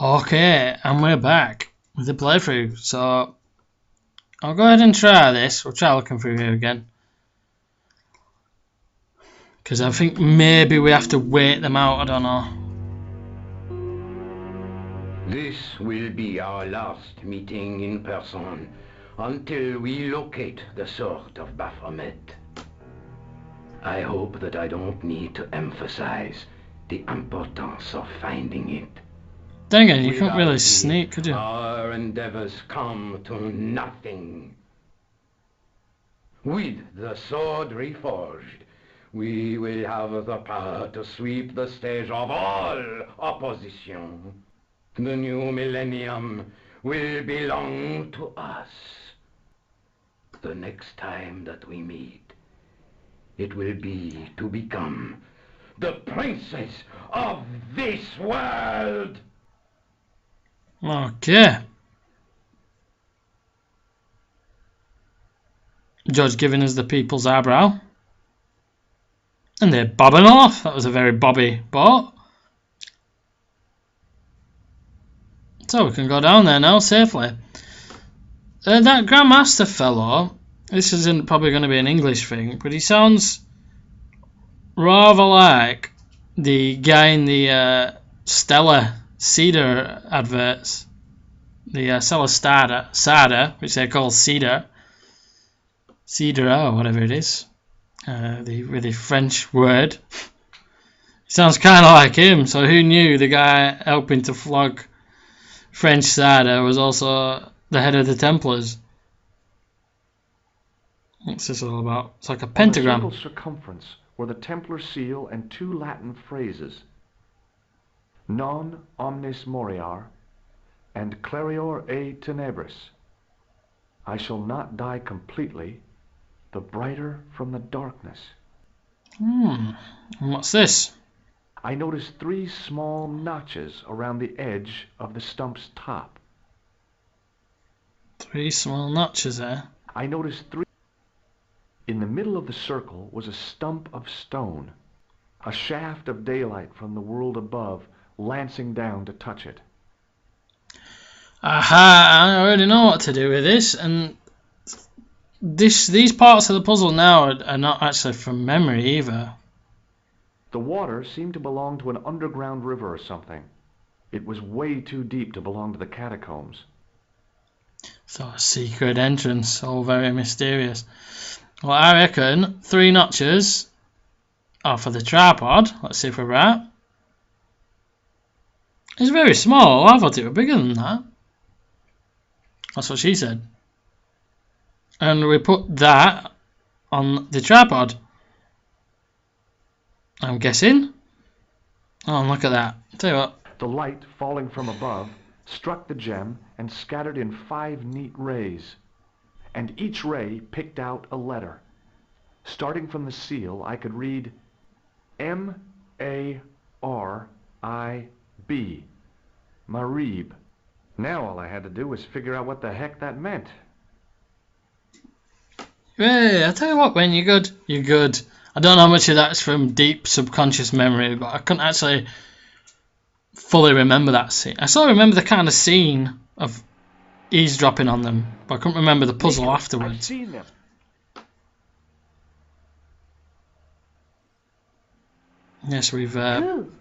Okay, and we're back with the playthrough. So I'll go ahead and try this. We'll try looking through here again, because I think maybe we have to wait them out. I don't know. This will be our last meeting in person until we locate the sword of Baphomet. I hope that I don't need to emphasize the importance of finding it. Dang it, you couldn't really sneak, could you? Our endeavors come to nothing. With the sword reforged, we will have the power to sweep the stage of all opposition. The new millennium will belong to us. The next time that we meet, it will be to become the princes of this world. Okay. Judge giving us the people's eyebrow. And they're bobbing off. That was a very bobby boat. So we can go down there now safely. That Grandmaster fellow, this isn't probably going to be an English thing, but he sounds rather like the guy in the Stella Cedar adverts. The Stella Sada, which they call Cedar. Cedar, or whatever it is. The really French word. He sounds kind of like him, so who knew the guy helping to flog French Sada was also the head of the Templars. What's this all about? It's like a pentagram. On the circle circumference were the Templar seal and two Latin phrases. Non omnis moriar and clarior e tenebris. I shall not die completely, the brighter from the darkness. And what's this? I noticed 3 small notches around the edge of the stump's top. 3 small notches there. I noticed 3. In the middle of the circle was a stump of stone, a shaft of daylight from the world above lancing down to touch it. Aha, I already know what to do with this, and these parts of the puzzle now are not actually from memory either. The water seemed to belong to an underground river or something. It was way too deep to belong to the catacombs. So a secret entrance, all very mysterious. Well, I reckon 3 notches are for the tripod. Let's see if we're right. It's very small. I thought it was bigger than that. That's what she said. And we put that on the tripod, I'm guessing. Oh, look at that. Tell you what. The light falling from above struck the gem and scattered in 5 neat rays. And each ray picked out a letter. Starting from the seal, I could read M-A-R-I-B. Marib. Now all I had to do was figure out what the heck that meant. Hey, I tell you what, when you're good, you're good. I don't know how much of that's from deep subconscious memory, but I couldn't actually fully remember that scene. I still remember the kind of scene of eavesdropping on them, but I couldn't remember the puzzle afterwards. I've seen them. Yes, we've... Who?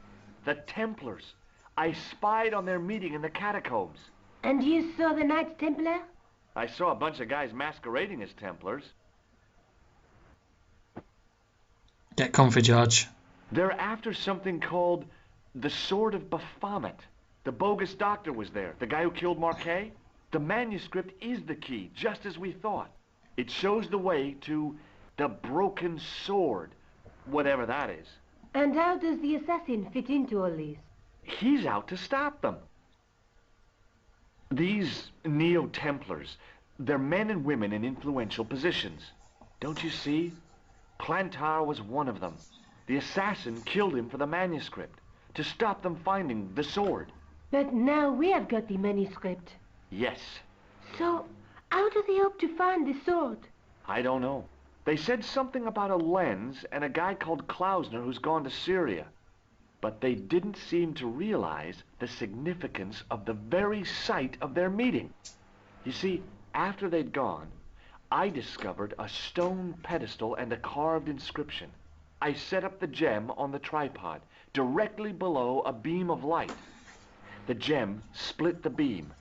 The Templars. I spied on their meeting in the catacombs. And you saw the Knights Templar? I saw a bunch of guys masquerading as Templars. Get comfy, George. They're after something called the Sword of Baphomet. The bogus doctor was there, the guy who killed Marquet. The manuscript is the key, just as we thought. It shows the way to the broken sword, whatever that is. And how does the assassin fit into all this? He's out to stop them. These Neo-Templars, they're men and women in influential positions. Don't you see? Plantar was one of them. The assassin killed him for the manuscript, to stop them finding the sword. But now we have got the manuscript. Yes. So, how do they hope to find the sword? I don't know. They said something about a lens and a guy called Klausner who's gone to Syria. but they didn't seem to realize the significance of the very site of their meeting. You see, after they'd gone, I discovered a stone pedestal and a carved inscription. I set up the gem on the tripod, directly below a beam of light. The gem split the beam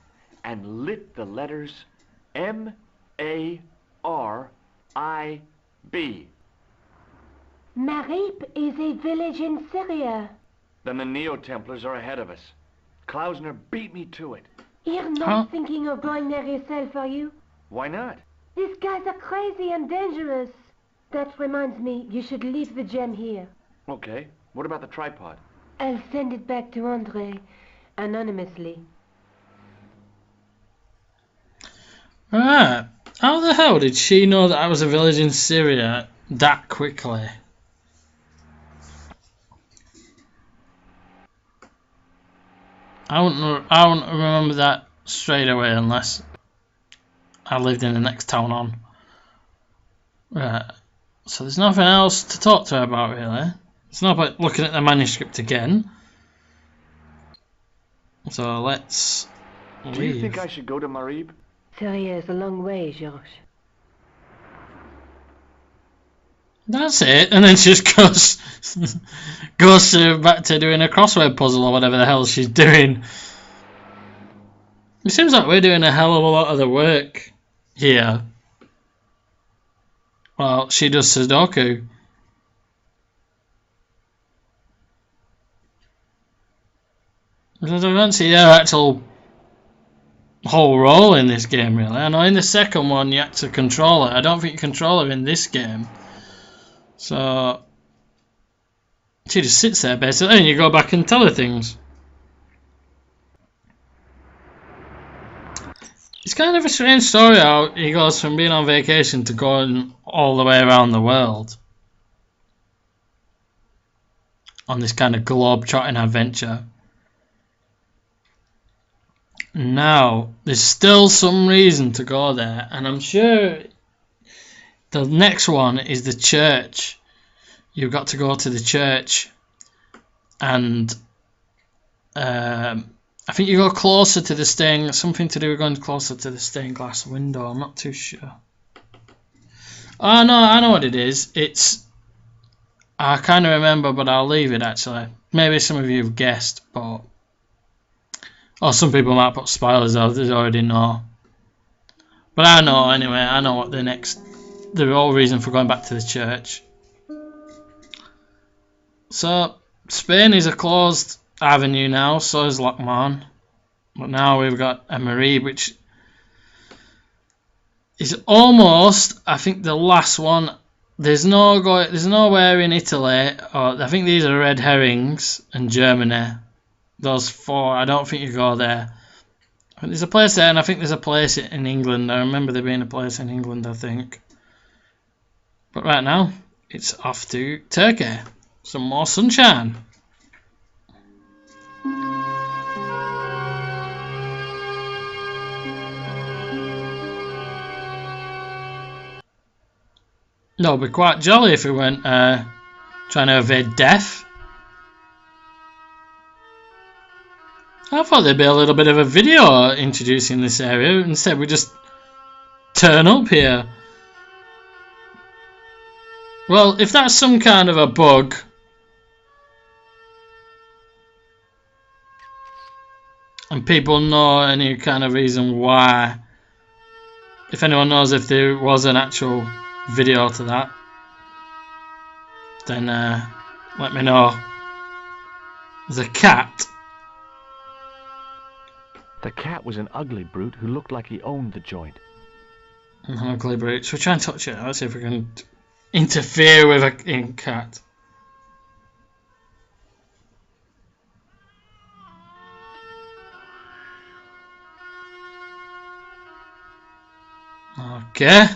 and lit the letters M-A-R-I-B. Marib is a village in Syria. Then the Neo-Templars are ahead of us. Klausner beat me to it. You're not thinking of going there yourself, are you? Why not? These guys are crazy and dangerous. That reminds me, you should leave the gem here. Okay, what about the tripod? I'll send it back to Andre, anonymously. Right. How the hell did she know that I was a village in Syria that quickly? I wouldn't remember that straight away unless I lived in the next town on. Right. So there's nothing else to talk to her about, really. It's not about looking at the manuscript again. So let's leave. Do you think I should go to Marib? Syria is a long way, Georges. That's it, and then she just goes back to doing a crossword puzzle or whatever the hell she's doing. It seems like we're doing a hell of a lot of the work here. Well, she does Sudoku. Because I don't see her actual whole role in this game, really. I know in the second one you had to control her. I don't think you control her in this game. So she just sits there basically, and you go back and tell her things. It's kind of a strange story how he goes from being on vacation to going all the way around the world on this kind of globe-trotting adventure. Now, there's still some reason to go there, and I'm sure the next one is the church. You've got to go to the church, and I think you go closer to the something to do with going closer to the stained glass window. I'm not too sure. Oh no, I know what it is. I kind of remember, but I'll leave it actually. Maybe some of you have guessed, but or some people might put spoilers out. They already know. But I know anyway. I know what the whole reason for going back to the church. So Spain is a closed avenue now, so is Lockman. But now we've got a Marib, which is almost, I think, the last one. There's nowhere in Italy, or I think these are red herrings, and Germany. Those four, I don't think you go there. But there's a place there, and I think there's a place in England. I remember there being a place in England, I think. But right now, it's off to Turkey. Some more sunshine. No, it'd be quite jolly if we went trying to evade death. I thought there'd be a little bit of a video introducing this area. Instead, we just turn up here. Well, if that's some kind of a bug, and people know any kind of reason why, if anyone knows if there was an actual video to that, then let me know. There's a cat. The cat was an ugly brute who looked like he owned the joint. An ugly brute. So we try and touch it. Let's see if we can interfere with a cat. Okay.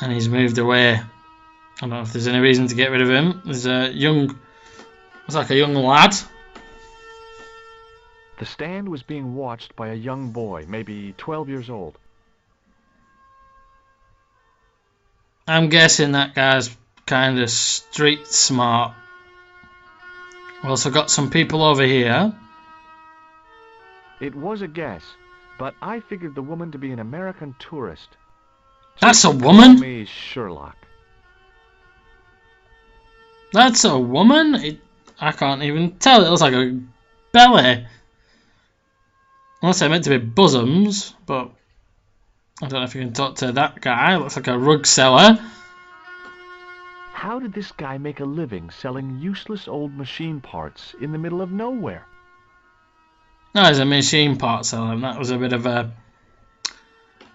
And he's moved away. I don't know if there's any reason to get rid of him. There's a young... Looks like a young lad. The stand was being watched by a young boy, maybe 12 years old. I'm guessing that guy's kind of street smart. We also got some people over here. It was a guess, but I figured the woman to be an American tourist. That's a Call woman? me Sherlock. That's a woman? I can't even tell. It looks like a belly. Unless they're meant to be bosoms, but I don't know if you can talk to that guy. Looks like a rug seller. How did this guy make a living selling useless old machine parts in the middle of nowhere? No, he's a machine part seller. That was a bit of a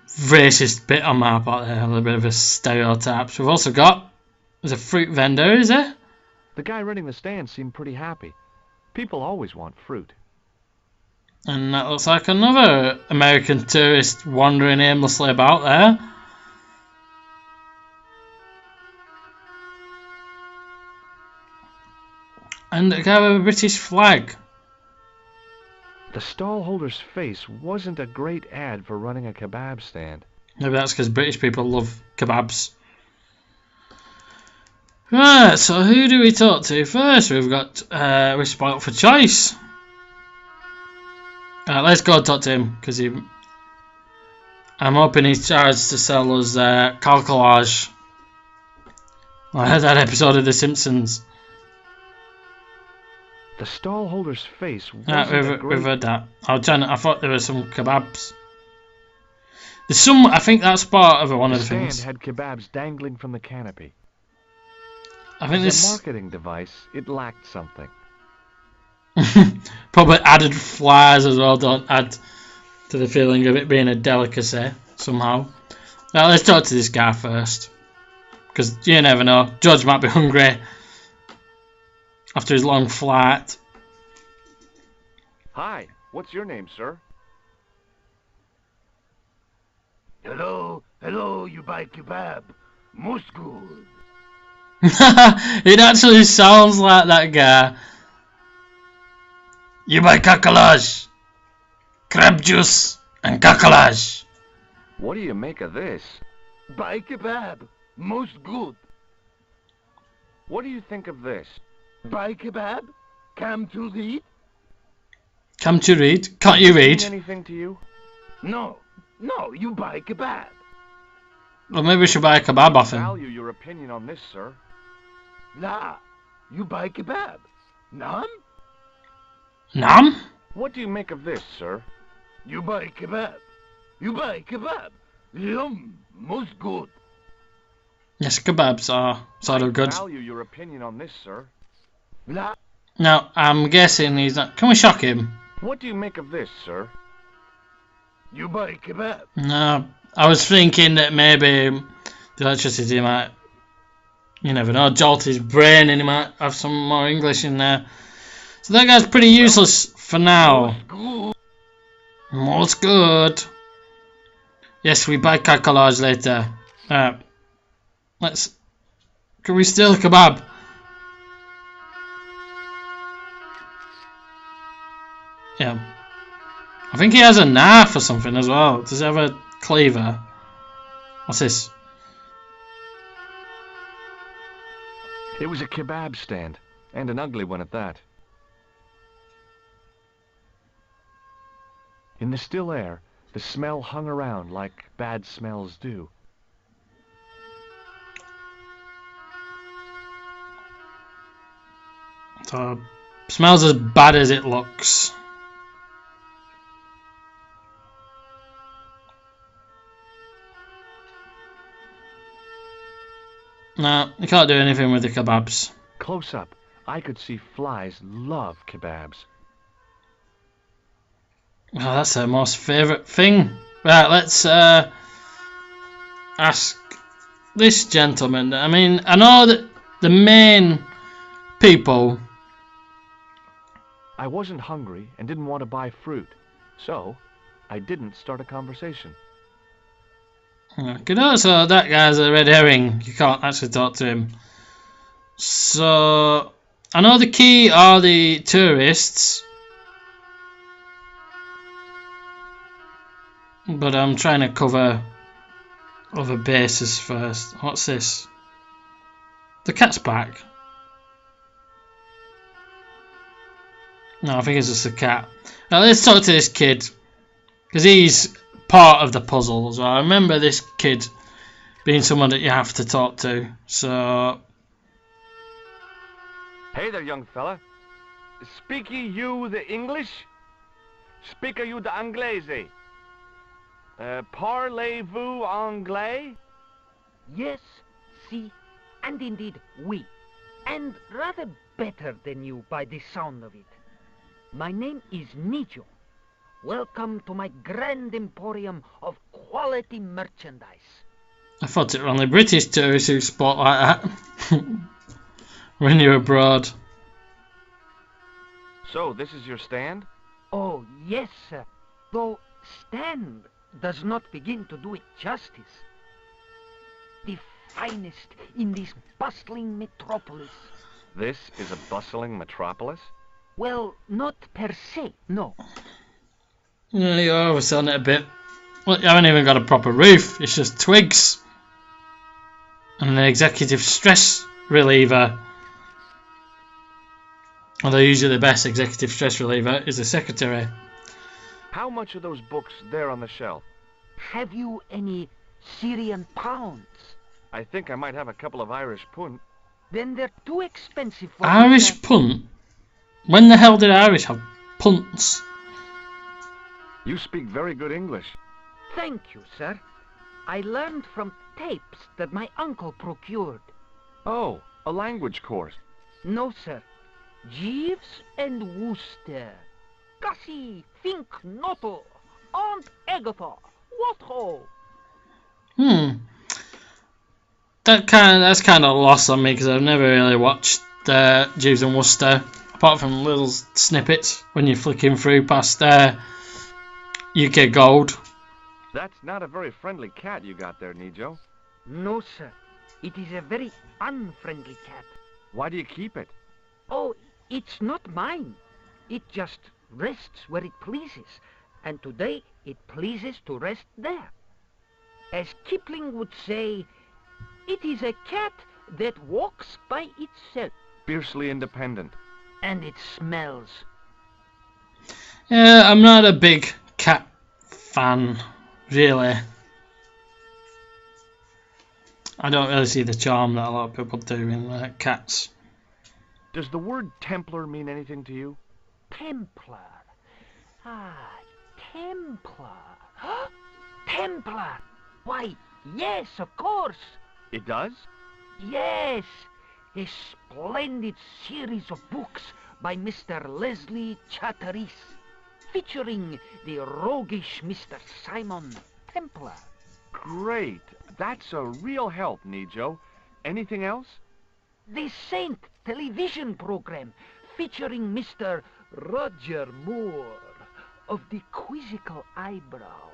racist bit on my part there. A little bit of a stereotype. We've also got... There's a fruit vendor, is there? The guy running the stand seemed pretty happy. People always want fruit. And that looks like another American tourist wandering aimlessly about there. And a guy with a British flag. The stallholder's face wasn't a great ad for running a kebab stand. Maybe that's because British people love kebabs. Right, so who do we talk to first? We've got, we're spoiled for choice. Let's go talk to him, because I'm hoping he's charged to sell us calculage. I heard that episode of The Simpsons. The stallholder's face wasn't we've heard that. I thought there were some kebabs. There's some. I think that's part of one of the things. The stand had kebabs dangling from the canopy. I think As this a marketing device, it lacked something. probably added flies as well. Don't add to the feeling of it being a delicacy somehow. Now let's talk to this guy first, because you never know. George might be hungry after his long flight. Hi, what's your name, sir? Hello, you buy kebab. Most good. It actually sounds like that guy. You buy kakalaj, crab juice, and kakalaj. What do you make of this? Buy kebab. Most good. What do you think of this? Buy kebab. Come to read? Come to read? Can't you read? Mean anything to you? No, you buy kebab. Well, maybe we should buy a kebab off him. Value your opinion on this, sir. Nah, you buy kebab. Nam? Nam? What do you make of this, sir? You buy kebab. Yum, most good. Yes, kebabs are sort of good. Value your opinion on this, sir. Nah. Now, I'm guessing he's not... Can we shock him? What do you make of this, sir? You buy kebab. No, I was thinking that maybe the electricity might, you never know, jolt his brain and he might have some more English in there. So that guy's pretty useless for now. Most good. Yes, we buy kakalaj later. Let's... Can we steal a kebab? Yeah. I think he has a knife or something as well. Does he have a cleaver? What's this? It was a kebab stand, and an ugly one at that. In the still air, the smell hung around like bad smells do. So, smells as bad as it looks. No, you can't do anything with the kebabs. Close up, I could see flies love kebabs. Oh, that's their most favourite thing. Right, let's ask this gentleman. I mean, I know that the main people... I wasn't hungry and didn't want to buy fruit, so I didn't start a conversation. Okay, so that guy's a red herring. You can't actually talk to him. So, I know the key are the tourists. But I'm trying to cover other bases first. What's this? The cat's back. No, I think it's just a cat. Now let's talk to this kid, because he's part of the puzzle as well. I remember this kid being someone that you have to talk to. So, Hey there, young fella. Speaky you the English? Speaker you the Anglais? Parlez-vous anglais? Yes, si, and indeed oui, and rather better than you by the sound of it. My name is Nijo. Welcome to my Grand Emporium of quality merchandise. I thought it were only British tourists who sport like that when you're abroad. So, this is your stand? Oh, yes, sir. Though stand does not begin to do it justice. The finest in this bustling metropolis. This is a bustling metropolis? Well, not per se, no. Yeah, you're overselling it a bit. Well, you haven't even got a proper roof. It's just twigs and an executive stress reliever. Although usually the best executive stress reliever is the secretary. How much are those books there on the shelf? Have you any Syrian pounds? I think I might have a couple of Irish pund. Then they're too expensive for Irish punt? When the hell did Irish have punts? You speak very good English. Thank you, sir. I learned from tapes that my uncle procured. Oh, a language course. No, sir. Jeeves and Wooster. Gussie, Fink, Noto, Aunt Agatha, what ho? That's kind of lost on me because I've never really watched Jeeves and Wooster, apart from little snippets when you're flicking through past UK Gold. That's not a very friendly cat you got there, Nijo. No, sir. It is a very unfriendly cat. Why do you keep it? Oh, it's not mine. It just rests where it pleases, and today it pleases to rest there. As Kipling would say, it is a cat that walks by itself. Fiercely independent. And it smells. Yeah, I'm not a big cat fan, really. I don't really see the charm that a lot of people do in cats. Does the word Templar mean anything to you? Templar. Ah, Templar. Templar. Why, yes, of course. It does? Yes. A splendid series of books by Mr. Leslie Chatteris, featuring the roguish Mr. Simon Templar. Great. That's a real help, Nijo. Anything else? The Saint television program featuring Mr. Roger Moore of the quizzical eyebrow,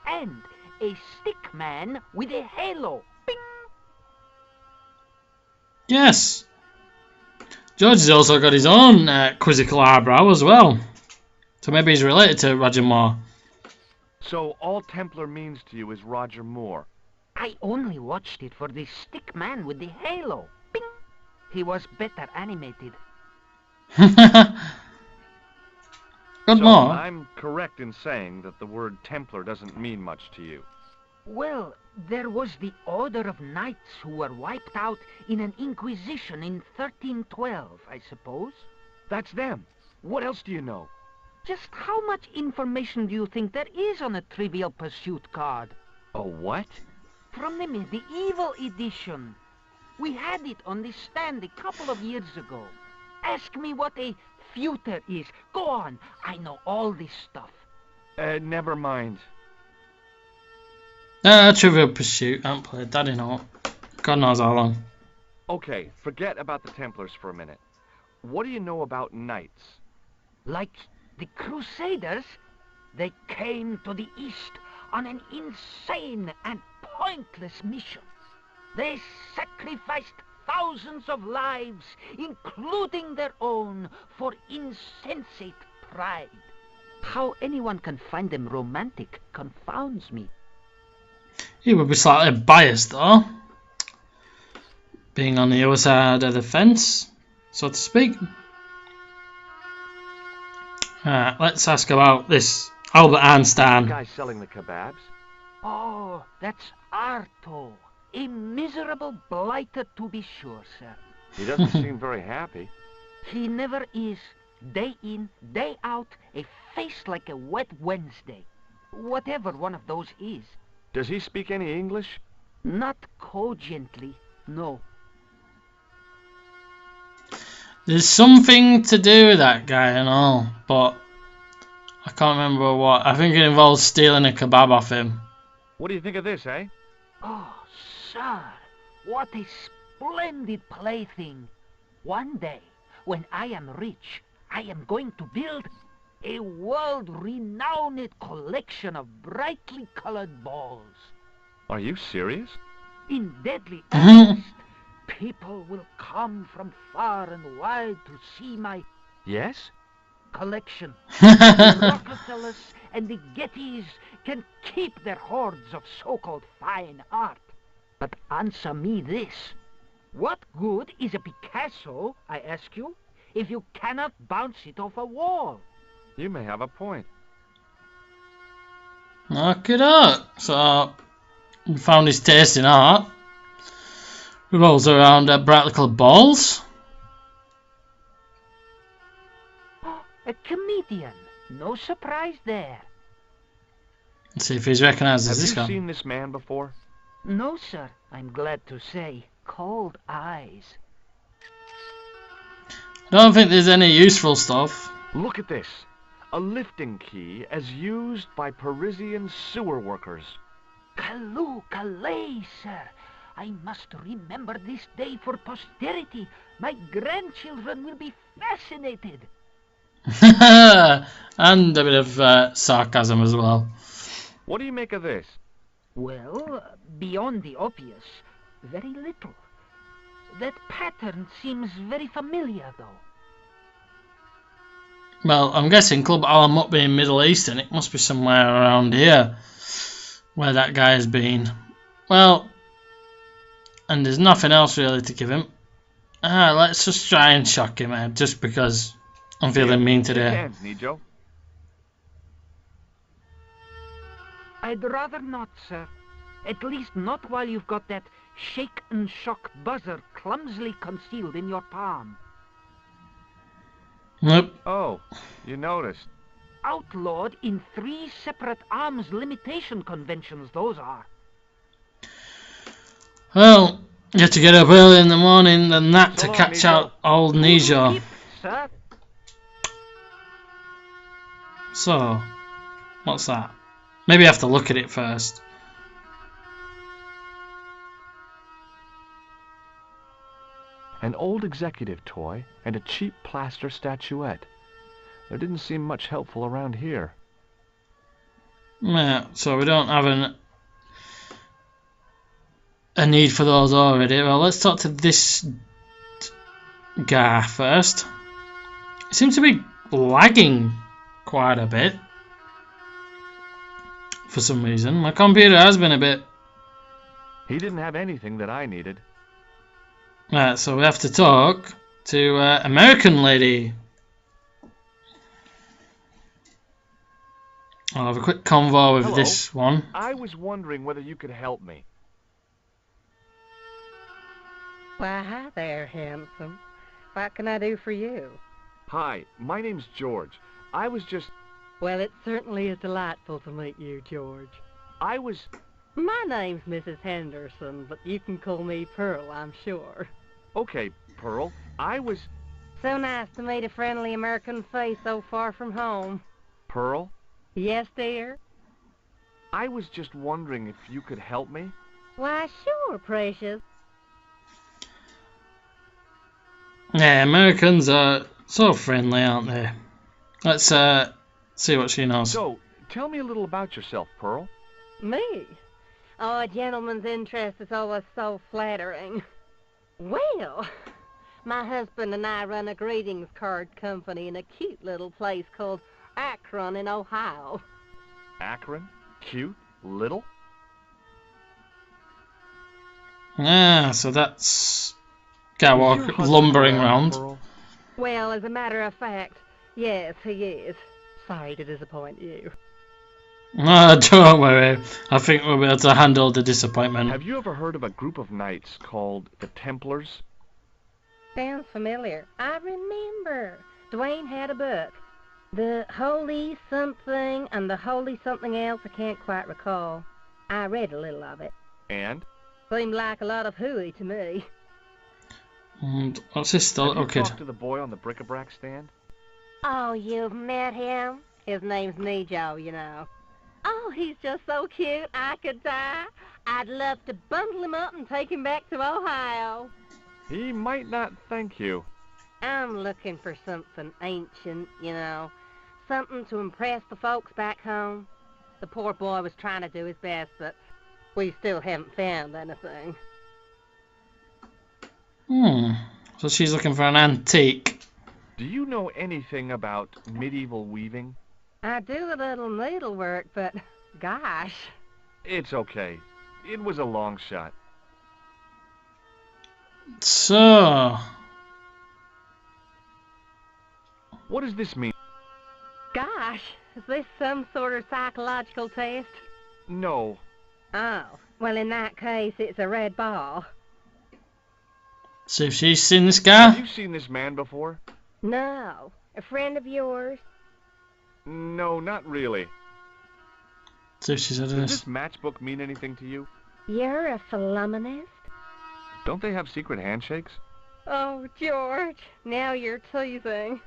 and a stick man with a halo. Bing! Yes. George has also got his own quizzical eyebrow as well. So maybe he's related to Roger Moore. So all Templar means to you is Roger Moore. I only watched it for the stick man with the halo. Bing! He was better animated. Good So Moore. I'm correct in saying that the word Templar doesn't mean much to you. Well, there was the Order of Knights who were wiped out in an Inquisition in 1312, I suppose. That's them. What else do you know? Just how much information do you think there is on a Trivial Pursuit card? A what? From the medieval edition. We had it on the stand a couple of years ago. Ask me what a feuter is. Go on, I know all this stuff. Never mind. Trivial Pursuit. I haven't played that in God knows how long. Okay, forget about the Templars for a minute. What do you know about knights? Like the Crusaders, they came to the East on an insane and pointless mission. They sacrificed thousands of lives, including their own, for insensate pride. How anyone can find them romantic confounds me. He would be slightly biased though, being on the other side of the fence, so to speak. Alright, let's ask about this Albert The Einstein. guy selling the kebabs. Oh, that's Arto. A miserable blighter to be sure, sir. He doesn't seem very happy. He never is. Day in, day out, a face like a wet Wednesday. Whatever one of those is. Does he speak any English? Not cogently, no. There's something to do with that guy and all, but I can't remember what. I think it involves stealing a kebab off him. What do you think of this, eh? Oh, sir, what a splendid plaything. One day, when I am rich, I am going to build a world-renowned collection of brightly colored balls. Are you serious? In deadly earnest, people will come from far and wide to see my Yes? collection. The Rockefellers and the Gettys can keep their hordes of so-called fine art. But answer me this. What good is a Picasso, I ask you, if you cannot bounce it off a wall? You may have a point. Knock it up. So, we found his taste in art. Revolves around brightly coloured balls. A comedian. No surprise there. Let's see if he's recognised as Have this you guy. seen this man before? No, sir, I'm glad to say. Cold eyes. I don't think there's any useful stuff. Look at this. A lifting key as used by Parisian sewer workers. Calais, Calais, sir. I must remember this day for posterity. My grandchildren will be fascinated. And a bit of sarcasm as well. What do you make of this? Well, beyond the obvious, very little. That pattern seems very familiar, though. Well, I'm guessing Club Alamut being Middle Eastern, it must be somewhere around here where that guy has been. Well, and there's nothing else really to give him. Let's just try and shock him, just because I'm feeling mean today. Hands, Nijo. I'd rather not, sir. At least not while you've got that shake and shock buzzer clumsily concealed in your palm. Nope. Oh, you noticed. Outlawed in 3 separate arms limitation conventions, those are. Well, you have to get up early in the morning than that So to long, catch Nijo. out old Nijo. Keep, sir. So, what's that? Maybe I have to look at it first. An old executive toy and a cheap plaster statuette. There didn't seem much helpful around here. Yeah, so we don't have a need for those already. Well, let's talk to this guy first. He seems to be lagging quite a bit for some reason. My computer has been a bit... He didn't have anything that I needed. Right, so we have to talk to American lady. I'll have a quick convo with Hello. this one. I was wondering whether you could help me. Why, hi there, handsome. What can I do for you? Hi, my name's George. I was just... Well, it certainly is delightful to meet you, George. I was... My name's Mrs. Henderson, but you can call me Pearl, I'm sure. Okay, Pearl. I was... So nice to meet a friendly American face so far from home. Pearl? Yes, dear? I was just wondering if you could help me. Why, sure, precious. Yeah, Americans are so friendly, aren't they? Let's see what she knows. So, tell me a little about yourself, Pearl. Me? Oh, a gentleman's interest is always so flattering. Well, my husband and I run a greetings card company in a cute little place called Akron in Ohio. Akron? Cute? Little? Yeah, so that's guy Is your husband lumbering around. Pearl? Well, as a matter of fact, yes, he is. sorry to disappoint you. No, don't worry. I think we'll be able to handle the disappointment. Have you ever heard of a group of knights called the Templars? Sounds familiar. I remember. Dwayne had a book. The Holy Something and the Holy Something Else, I can't quite recall. I read a little of it. And? Seemed like a lot of hooey to me. And what's this still? Have you Okay. talked to the boy on the bric-a-brac stand? Oh, you've met him? His name's Nejo, you know. Oh, he's just so cute, I could die. I'd love to bundle him up and take him back to Ohio. He might not thank you. I'm looking for something ancient, you know. Something to impress the folks back home. The poor boy was trying to do his best, but we still haven't found anything. So she's looking for an antique. Do you know anything about medieval weaving? I do a little needlework, but gosh. It's okay. It was a long shot. So, What does this mean? Gosh, is this some sort of psychological test? No. Oh, well in that case it's a red ball. see if she's seen this Have guy. you seen this man before? No. A friend of yours? No, not really. See if she's had Does this. this matchbook mean anything to you? You're a philommenist? Don't they have secret handshakes? Oh, George, now you're teasing.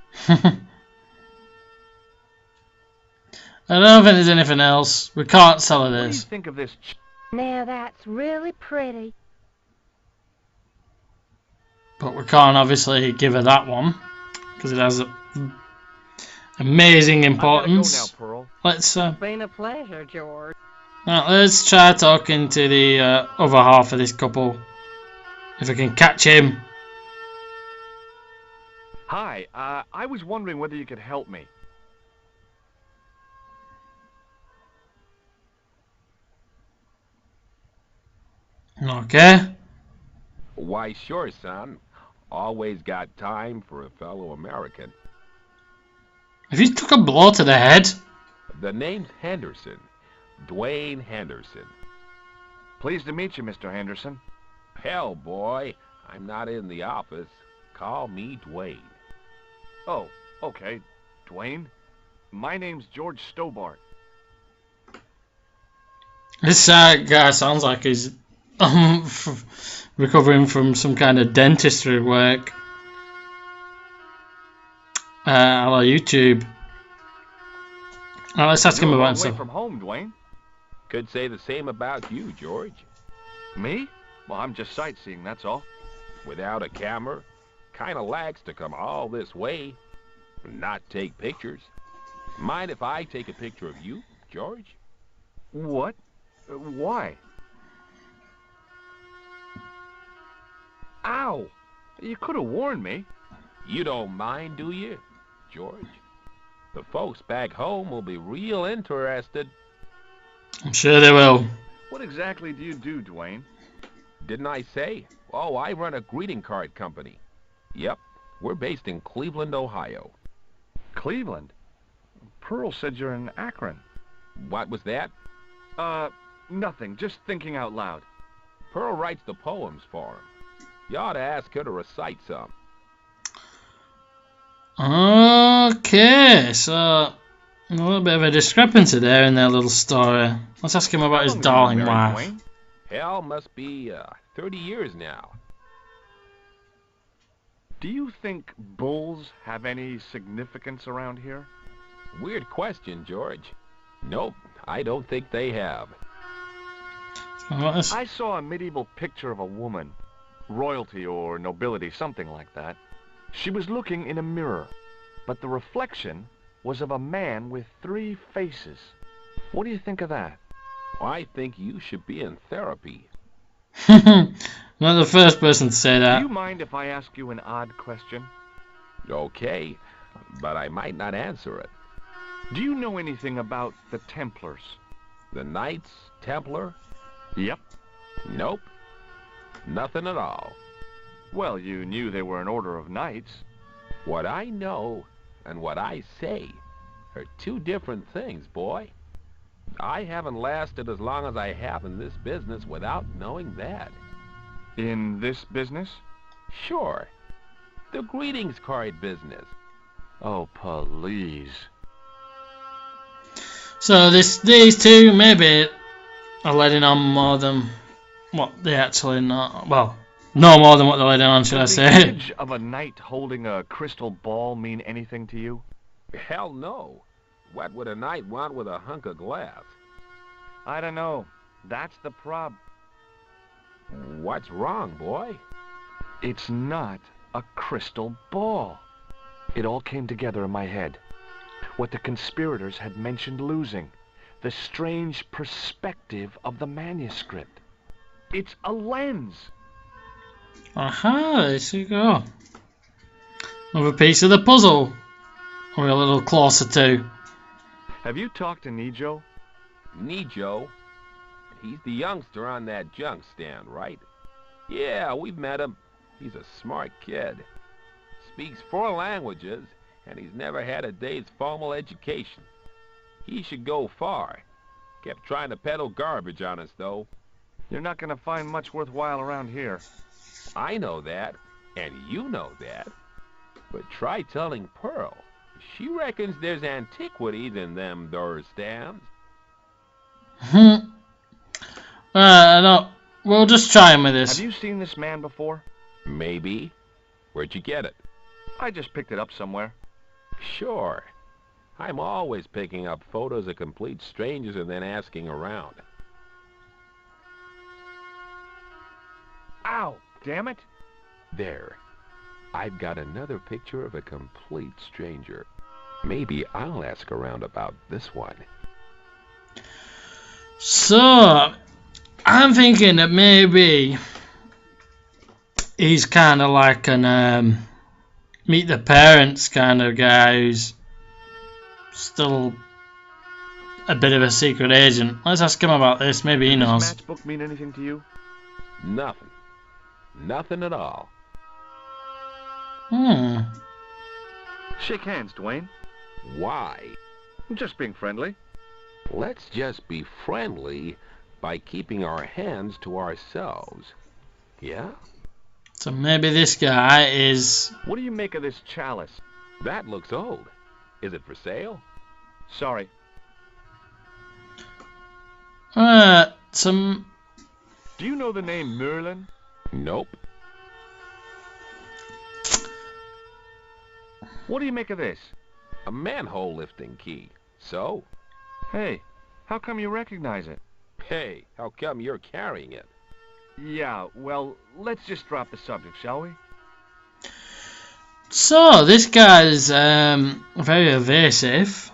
I don't think there's anything else. We can't sell her What do you this. think of this Now that's really pretty. But we can't obviously give her that one. Because it has amazing importance. I gotta go now, Pearl. Let's Been a pleasure, George. let's try talking to the other half of this couple. If I can catch him. Hi, I was wondering whether you could help me. Okay. Why, sure, son. Always got time for a fellow American. If you took a blow to the head. The name's Henderson. Dwayne Henderson. Pleased to meet you, Mr. Henderson. Hell, boy, I'm not in the office. Call me Dwayne. Oh, okay. Dwayne. My name's George Stobart. This guy sounds like he's recovering from some kind of dentistry work. A la YouTube. Now let's ask him You're a about long way himself. from home, Dwayne. Could say the same about you, George. Me? Well, I'm just sightseeing, that's all. Without a camera, kinda lags to come all this way and not take pictures. Mind if I take a picture of you, George? What? Why? Ow! You could have warned me. You don't mind, do you, George? The folks back home will be real interested. I'm sure they will. What exactly do you do, Dwayne? Didn't I say? Oh, I run a greeting card company. Yep, we're based in Cleveland, Ohio. Cleveland? Pearl said you're in Akron. What was that? Nothing. Just thinking out loud. Pearl writes the poems for him. You ought to ask her to recite some. Okay, so a little bit of a discrepancy there in their little story. Let's ask him about his How long darling have you been married, wife. Dwayne? Hell, must be 30 years now. Do you think bulls have any significance around here? Weird question, George. Nope, I don't think they have. I saw a medieval picture of a woman. Royalty or nobility, something like that. She was looking in a mirror, but the reflection was of a man with 3 faces. What do you think of that? I think you should be in therapy. Not the first person to say Do that. you mind if I ask you an odd question? Okay, but I might not answer it. Do you know anything about the Templars? The Knights Templar? Yep. Nope, nothing at all. Well, you knew they were an order of knights. What I know and what I say are two different things, boy. I haven't lasted as long as I have in this business without knowing that. In this business? Sure. The greetings card business. Oh, please. So these two maybe are letting on more than what they actually know. Well, no more than what they're letting on, should I Does the say? image of a knight holding a crystal ball mean anything to you? Hell no. What would a knight want with a hunk of glass? I don't know. That's the prob. What's wrong, boy? It's not a crystal ball. It all came together in my head. What the conspirators had mentioned losing. The strange perspective of the manuscript. It's a lens. Aha, there you go. Another piece of the puzzle. We're a little closer to. Have you talked to Nijo? Nijo? He's the youngster on that junk stand, right? Yeah, we've met him. He's a smart kid. Speaks 4 languages, and he's never had a day's formal education. He should go far. Kept trying to peddle garbage on us, though. You're not going to find much worthwhile around here. I know that, and you know that. But try telling Pearl. She reckons there's antiquities in them there stands. No, we'll just try him with this. Have you seen this man before? Maybe. Where'd you get it? I just picked it up somewhere. Sure. I'm always picking up photos of complete strangers and then asking around. Ow! Damn it! There. I've got another picture of a complete stranger. Maybe I'll ask around about this one. So, I'm thinking that maybe he's kind of like an meet the parents kind of guy who's still a bit of a secret agent. Let's ask him about this. Maybe he knows. Does this matchbook mean anything to you? Nothing. Nothing at all. Shake hands, Dwayne. Why? I'm just being friendly. Let's just be friendly by keeping our hands to ourselves. Yeah? So maybe this guy is... What do you make of this chalice? That looks old. Is it for sale? Sorry. Some... Do you know the name Merlin? Nope. What do you make of this? A manhole lifting key. So? Hey, how come you recognize it? Hey, how come you're carrying it? Yeah, well, let's just drop the subject, shall we? So, this guy's very evasive.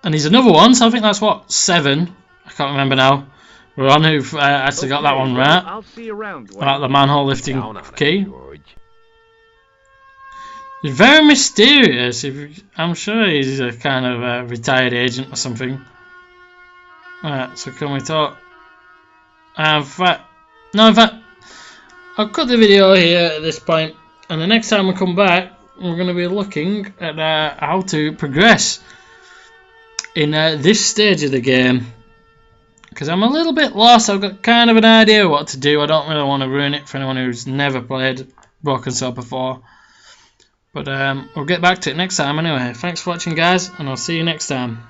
And he's another one, so I think that's what, 7? I can't remember now. We're on who've actually got that one right. I'll see you around, Dwayne. About the manhole lifting Down on key. it, George. He's very mysterious. I'm sure he's a kind of a retired agent or something. Alright, so can we talk? In fact, I'll cut the video here at this point, and the next time we come back, we're going to be looking at how to progress in this stage of the game. Because I'm a little bit lost. I've got kind of an idea what to do. I don't really want to ruin it for anyone who's never played Broken Sword before. But we'll get back to it next time anyway. Thanks for watching, guys, and I'll see you next time.